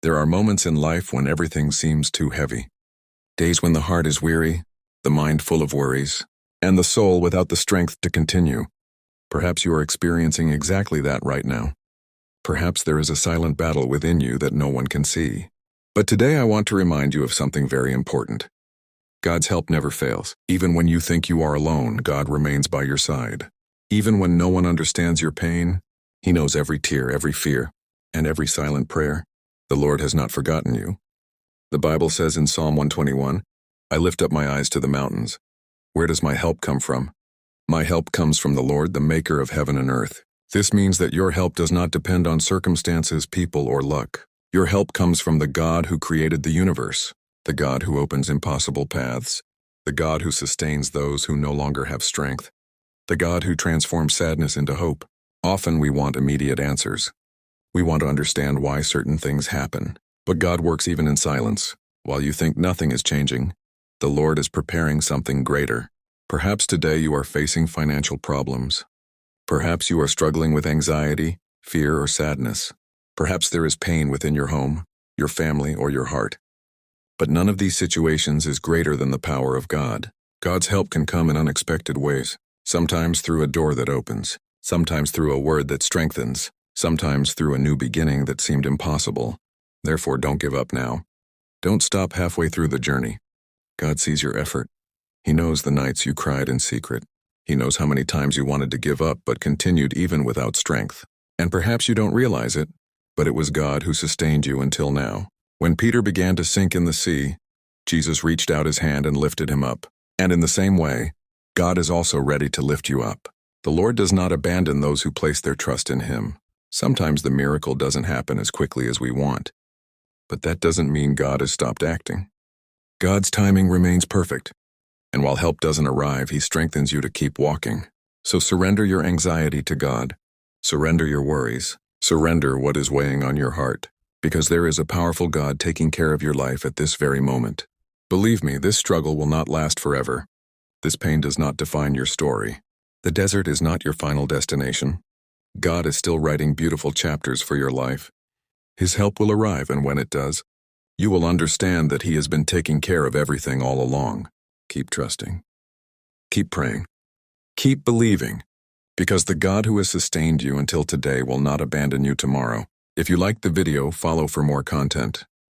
There are moments in life when everything seems too heavy. Days when the heart is weary, the mind full of worries, and the soul without the strength to continue. Perhaps you are experiencing exactly that right now. Perhaps there is a silent battle within you that no one can see. But today I want to remind you of something very important. God's help never fails. Even when you think you are alone, God remains by your side. Even when no one understands your pain, He knows every tear, every fear, and every silent prayer. The Lord has not forgotten you. The Bible says in Psalm 121, "I lift up my eyes to the mountains. Where does my help come from? My help comes from the Lord, the maker of heaven and earth." This means that your help does not depend on circumstances, people, or luck. Your help comes from the God who created the universe, the God who opens impossible paths, the God who sustains those who no longer have strength, the God who transforms sadness into hope. Often we want immediate answers. We want to understand why certain things happen. But God works even in silence. While you think nothing is changing, the Lord is preparing something greater. Perhaps today you are facing financial problems. Perhaps you are struggling with anxiety, fear, or sadness. Perhaps there is pain within your home, your family, or your heart. But none of these situations is greater than the power of God. God's help can come in unexpected ways, sometimes through a door that opens, sometimes through a word that strengthens, sometimes through a new beginning that seemed impossible. Therefore, don't give up now. Don't stop halfway through the journey. God sees your effort. He knows the nights you cried in secret. He knows how many times you wanted to give up but continued even without strength. And perhaps you don't realize it, but it was God who sustained you until now. When Peter began to sink in the sea, Jesus reached out His hand and lifted him up. And in the same way, God is also ready to lift you up. The Lord does not abandon those who place their trust in Him. Sometimes the miracle doesn't happen as quickly as we want. But that doesn't mean God has stopped acting. God's timing remains perfect. And while help doesn't arrive, He strengthens you to keep walking. So surrender your anxiety to God. Surrender your worries. Surrender what is weighing on your heart. Because there is a powerful God taking care of your life at this very moment. Believe me, this struggle will not last forever. This pain does not define your story. The desert is not your final destination. God is still writing beautiful chapters for your life. His help will arrive, and when it does, you will understand that He has been taking care of everything all along. Keep trusting. Keep praying. Keep believing. Because the God who has sustained you until today will not abandon you tomorrow. If you liked the video, follow for more content.